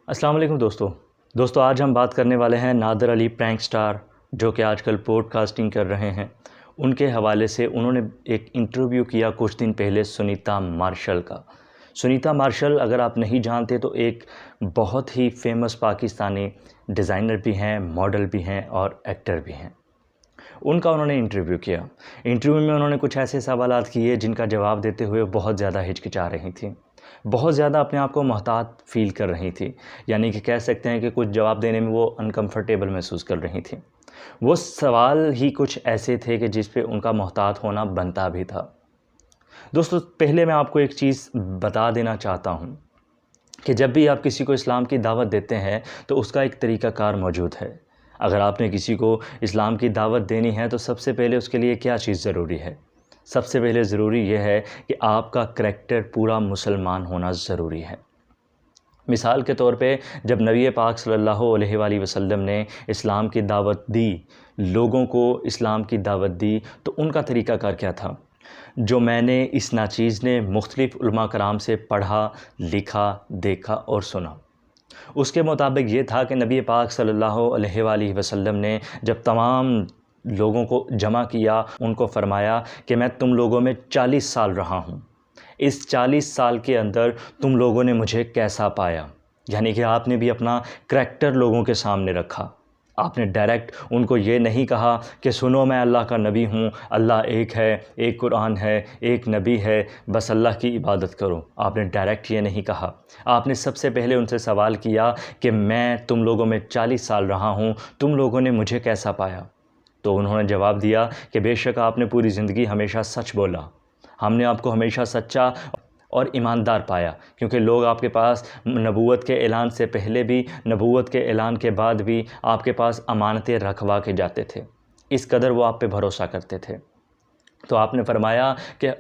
السلام علیکم دوستو آج ہم بات کرنے والے ہیں نادر علی پرینک سٹار جو کہ آج کل پوڈ کاسٹنگ کر رہے ہیں. ان کے حوالے سے انہوں نے ایک انٹرویو کیا کچھ دن پہلے سنیتا مارشل کا. سنیتا مارشل اگر آپ نہیں جانتے تو ایک بہت ہی فیمس پاکستانی ڈیزائنر بھی ہیں، ماڈل بھی ہیں اور ایکٹر بھی ہیں. ان کا انہوں نے انٹرویو کیا. انٹرویو میں انہوں نے کچھ ایسے سوالات کیے جن کا جواب دیتے ہوئے بہت زیادہ ہچکچا رہی تھیں، بہت زیادہ اپنے آپ کو محتاط فیل کر رہی تھی، یعنی کہ کہہ سکتے ہیں کہ کچھ جواب دینے میں وہ انکمفرٹیبل محسوس کر رہی تھیں. وہ سوال ہی کچھ ایسے تھے کہ جس پہ ان کا محتاط ہونا بنتا بھی تھا. دوستو پہلے میں آپ کو ایک چیز بتا دینا چاہتا ہوں کہ جب بھی آپ کسی کو اسلام کی دعوت دیتے ہیں تو اس کا ایک طریقہ کار موجود ہے. اگر آپ نے کسی کو اسلام کی دعوت دینی ہے تو سب سے پہلے اس کے لیے کیا چیز ضروری ہے؟ سب سے پہلے ضروری یہ ہے کہ آپ کا کریکٹر پورا مسلمان ہونا ضروری ہے. مثال کے طور پہ جب نبی پاک صلی اللہ علیہ وآلہ وسلم نے اسلام کی دعوت دی، لوگوں کو اسلام کی دعوت دی، تو ان کا طریقہ کار کیا تھا؟ جو میں نے اس ناچیز نے مختلف علماء کرام سے پڑھا، لکھا، دیکھا اور سنا، اس کے مطابق یہ تھا کہ نبی پاک صلی اللہ علیہ وآلہ وسلم نے جب تمام لوگوں کو جمع کیا، ان کو فرمایا کہ میں تم لوگوں میں 40 سال رہا ہوں، اس 40 سال کے اندر تم لوگوں نے مجھے کیسا پایا؟ یعنی کہ آپ نے بھی اپنا کریکٹر لوگوں کے سامنے رکھا. آپ نے ڈائریکٹ ان کو یہ نہیں کہا کہ سنو میں اللہ کا نبی ہوں، اللہ ایک ہے، ایک قرآن ہے، ایک نبی ہے، بس اللہ کی عبادت کرو. آپ نے ڈائریکٹ یہ نہیں کہا. آپ نے سب سے پہلے ان سے سوال کیا کہ میں تم لوگوں میں 40 سال رہا ہوں، تم لوگوں نے مجھے کیسا پایا؟ تو انہوں نے جواب دیا کہ بے شک آپ نے پوری زندگی ہمیشہ سچ بولا، ہم نے آپ کو ہمیشہ سچا اور ایماندار پایا، کیونکہ لوگ آپ کے پاس نبوت کے اعلان سے پہلے بھی، نبوت کے اعلان کے بعد بھی آپ کے پاس امانتیں رکھوا کے جاتے تھے، اس قدر وہ آپ پہ بھروسہ کرتے تھے. تو آپ نے فرمایا کہ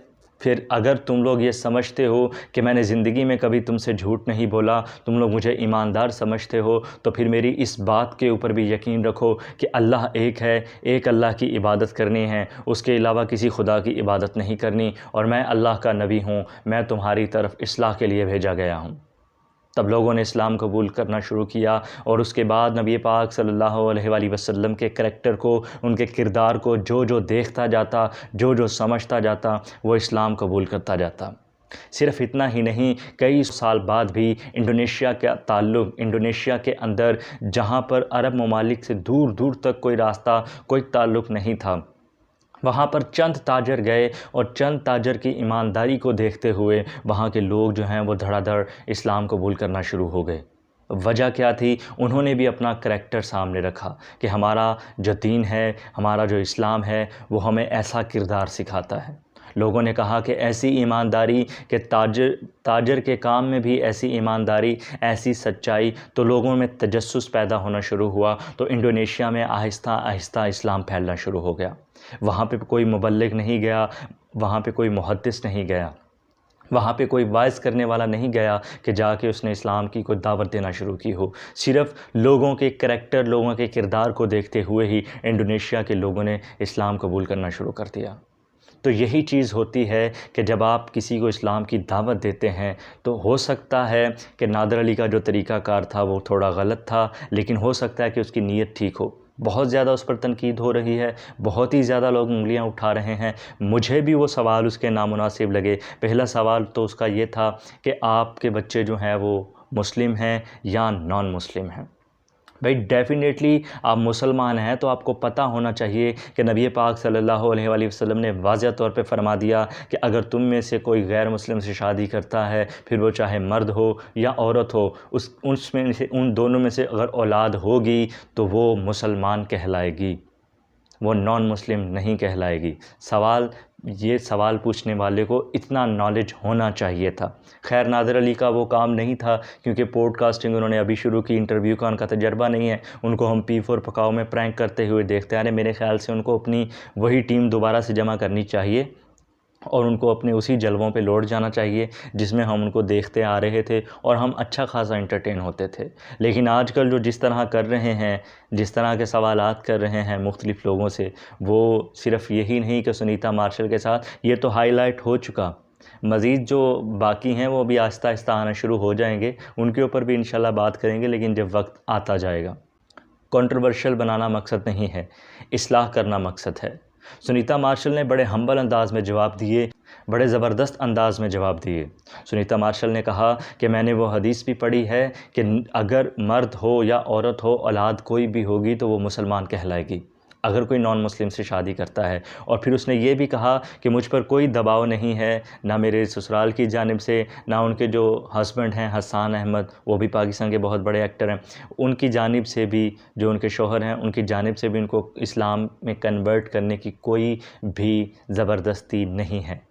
پھر اگر تم لوگ یہ سمجھتے ہو کہ میں نے زندگی میں کبھی تم سے جھوٹ نہیں بولا، تم لوگ مجھے ایماندار سمجھتے ہو، تو پھر میری اس بات کے اوپر بھی یقین رکھو کہ اللہ ایک ہے، ایک اللہ کی عبادت کرنی ہے، اس کے علاوہ کسی خدا کی عبادت نہیں کرنی، اور میں اللہ کا نبی ہوں، میں تمہاری طرف اصلاح کے لیے بھیجا گیا ہوں. تب لوگوں نے اسلام قبول کرنا شروع کیا، اور اس کے بعد نبی پاک صلی اللہ علیہ وآلہ وسلم کے کریکٹر کو، ان کے کردار کو جو دیکھتا جاتا، جو سمجھتا جاتا، وہ اسلام قبول کرتا جاتا. صرف اتنا ہی نہیں، کئی سال بعد بھی انڈونیشیا کا تعلق، انڈونیشیا کے اندر جہاں پر عرب ممالک سے دور دور تک کوئی راستہ، کوئی تعلق نہیں تھا، وہاں پر چند تاجر گئے، اور چند تاجر کی ایمانداری کو دیکھتے ہوئے وہاں کے لوگ جو ہیں وہ دھڑا دھڑ اسلام قبول کرنا شروع ہو گئے. وجہ کیا تھی؟ انہوں نے بھی اپنا کریکٹر سامنے رکھا کہ ہمارا جو دین ہے، ہمارا جو اسلام ہے، وہ ہمیں ایسا کردار سکھاتا ہے. لوگوں نے کہا کہ ایسی ایمانداری کہ تاجر کے کام میں بھی ایسی ایمانداری، ایسی سچائی، تو لوگوں میں تجسس پیدا ہونا شروع ہوا. تو انڈونیشیا میں آہستہ آہستہ اسلام پھیلنا شروع ہو گیا. وہاں پہ کوئی مبلغ نہیں گیا، وہاں پہ کوئی محدث نہیں گیا، وہاں پہ کوئی وائز کرنے والا نہیں گیا کہ جا کے اس نے اسلام کی کوئی دعوت دینا شروع کی ہو. صرف لوگوں کے کریکٹر، لوگوں کے کردار کو دیکھتے ہوئے ہی انڈونیشیا کے لوگوں نے اسلام قبول کرنا شروع کر دیا. تو یہی چیز ہوتی ہے کہ جب آپ کسی کو اسلام کی دعوت دیتے ہیں تو ہو سکتا ہے کہ نادر علی کا جو طریقہ کار تھا وہ تھوڑا غلط تھا، لیکن ہو سکتا ہے کہ اس کی نیت ٹھیک ہو. بہت زیادہ اس پر تنقید ہو رہی ہے، بہت ہی زیادہ لوگ انگلیاں اٹھا رہے ہیں. مجھے بھی وہ سوال اس کے نامناسب لگے. پہلا سوال تو اس کا یہ تھا کہ آپ کے بچے جو ہیں وہ مسلم ہیں یا نان مسلم ہیں. بھائی ڈیفینیٹلی آپ مسلمان ہیں تو آپ کو پتہ ہونا چاہیے کہ نبی پاک صلی اللہ علیہ وآلہ وسلم نے واضح طور پہ فرما دیا کہ اگر تم میں سے کوئی غیر مسلم سے شادی کرتا ہے، پھر وہ چاہے مرد ہو یا عورت ہو، ان دونوں میں سے اگر اولاد ہوگی تو وہ مسلمان کہلائے گی، وہ نان مسلم نہیں کہلائے گی. یہ سوال پوچھنے والے کو اتنا نالج ہونا چاہیے تھا. خیر نادر علی کا وہ کام نہیں تھا، کیونکہ پوڈ کاسٹنگ انہوں نے ابھی شروع کی، انٹرویو کا ان کا تجربہ نہیں ہے. ان کو ہم P4 پکاؤ میں پرینک کرتے ہوئے دیکھتے آ رہے ہیں. میرے خیال سے ان کو اپنی وہی ٹیم دوبارہ سے جمع کرنی چاہیے، اور ان کو اپنے اسی جلووں پہ لوٹ جانا چاہیے جس میں ہم ان کو دیکھتے آ رہے تھے، اور ہم اچھا خاصا انٹرٹین ہوتے تھے. لیکن آج کل جو جس طرح کر رہے ہیں، جس طرح کے سوالات کر رہے ہیں مختلف لوگوں سے، وہ صرف یہی نہیں کہ سنیتا مارشل کے ساتھ، یہ تو ہائی لائٹ ہو چکا مزید جو باقی ہیں وہ بھی آہستہ آہستہ آنا شروع ہو جائیں گے، ان کے اوپر بھی انشاءاللہ بات کریں گے، لیکن جب وقت آتا جائے گا۔ کنٹروورشل بنانا مقصد نہیں ہے، اصلاح کرنا مقصد ہے۔ سنیتا مارشل نے بڑے ہمبل انداز میں جواب دیے، بڑے زبردست انداز میں جواب دیے۔ سنیتا مارشل نے کہا کہ میں نے وہ حدیث بھی پڑھی ہے کہ اگر مرد ہو یا عورت ہو، اولاد کوئی بھی ہوگی تو وہ مسلمان کہلائے گی اگر کوئی نان مسلم سے شادی کرتا ہے۔ اور پھر اس نے یہ بھی کہا کہ مجھ پر کوئی دباؤ نہیں ہے، نہ میرے سسرال کی جانب سے، نہ ان کے جو ہسبینڈ ہیں حسان احمد، وہ بھی پاکستان کے بہت بڑے ایکٹر ہیں، ان کی جانب سے بھی، جو ان کے شوہر ہیں ان کی جانب سے بھی ان کو اسلام میں کنورٹ کرنے کی کوئی بھی زبردستی نہیں ہے۔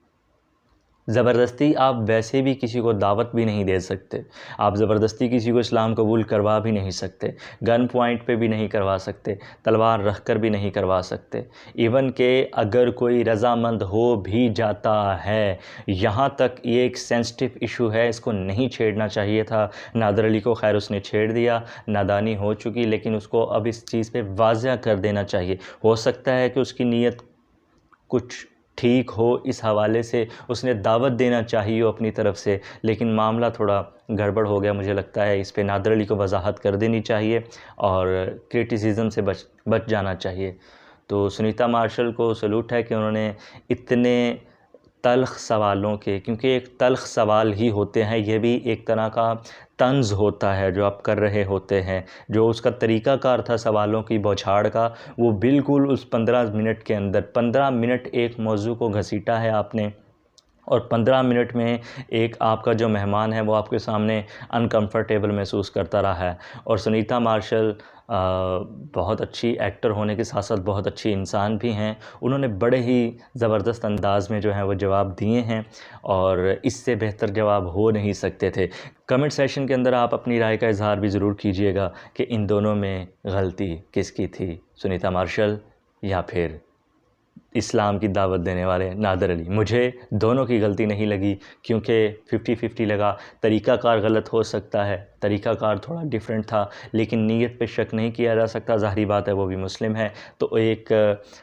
زبردستی آپ ویسے بھی کسی کو دعوت بھی نہیں دے سکتے، آپ زبردستی کسی کو اسلام قبول کروا بھی نہیں سکتے، گن پوائنٹ پہ بھی نہیں کروا سکتے، تلوار رکھ کر بھی نہیں کروا سکتے۔ ایون کہ اگر کوئی رضامند ہو بھی جاتا ہے، یہاں تک یہ ایک سینسٹیو ایشو ہے، اس کو نہیں چھیڑنا چاہیے تھا۔ نادر علی کو خیر اس نے چھیڑ دیا، نادانی ہو چکی، لیکن اس کو اب اس چیز پہ واضح کر دینا چاہیے۔ ہو سکتا ہے کہ اس کی نیت کچھ ٹھیک ہو، اس حوالے سے اس نے دعوت دینا چاہیے اپنی طرف سے، لیکن معاملہ تھوڑا گڑبڑ ہو گیا مجھے لگتا ہے۔ اس پہ نادر علی کو وضاحت کر دینی چاہیے اور کرٹیسزم سے بچ جانا چاہیے۔ تو سنیتا مارشل کو سلوٹ ہے کہ انہوں نے اتنے تلخ سوالوں کے، کیونکہ ایک تلخ سوال ہی ہوتے ہیں، یہ بھی ایک طرح کا طنز ہوتا ہے جو آپ کر رہے ہوتے ہیں، جو اس کا طریقہ کار تھا سوالوں کی بوچھاڑ کا، وہ بالکل اس 15 منٹ کے اندر 15 منٹ ایک موضوع کو گھسیٹا ہے آپ نے، اور 15 منٹ میں ایک آپ کا جو مہمان ہے وہ آپ کے سامنے انکمفرٹیبل محسوس کرتا رہا ہے۔ اور سنیتا مارشل بہت اچھی ایکٹر ہونے کے ساتھ ساتھ بہت اچھی انسان بھی ہیں، انہوں نے بڑے ہی زبردست انداز میں جو ہیں وہ جواب دیے ہیں، اور اس سے بہتر جواب ہو نہیں سکتے تھے۔ کمنٹ سیشن کے اندر آپ اپنی رائے کا اظہار بھی ضرور کیجئے گا کہ ان دونوں میں غلطی کس کی تھی، سنیتا مارشل یا پھر اسلام کی دعوت دینے والے نادر علی۔ مجھے دونوں کی غلطی نہیں لگی، کیونکہ 50-50 لگا۔ طریقہ کار غلط ہو سکتا ہے، طریقہ کار تھوڑا ڈیفرنٹ تھا، لیکن نیت پہ شک نہیں کیا جا سکتا، ظاہری بات ہے وہ بھی مسلم ہے۔ تو ایک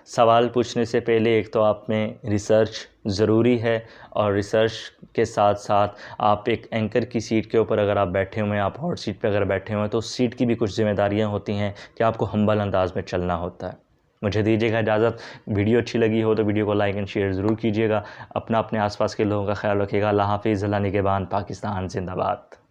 سوال پوچھنے سے پہلے ایک تو آپ میں ریسرچ ضروری ہے، اور ریسرچ کے ساتھ ساتھ آپ ایک اینکر کی سیٹ کے اوپر اگر آپ بیٹھے ہوئے ہیں، آپ ہاٹ سیٹ پہ اگر بیٹھے ہوئے ہیں، تو اس سیٹ کی بھی کچھ ذمہ داریاں ہوتی ہیں کہ آپ کو ہمبل انداز میں چلنا ہوتا ہے۔ مجھے دیجیے گا اجازت، ویڈیو اچھی لگی ہو تو ویڈیو کو لائک اینڈ شیئر ضرور کیجیے گا، اپنے آس پاس کے لوگوں کا خیال رکھیے گا۔ اللہ حافظ، اللہ نگہبان، پاکستان زندہ باد۔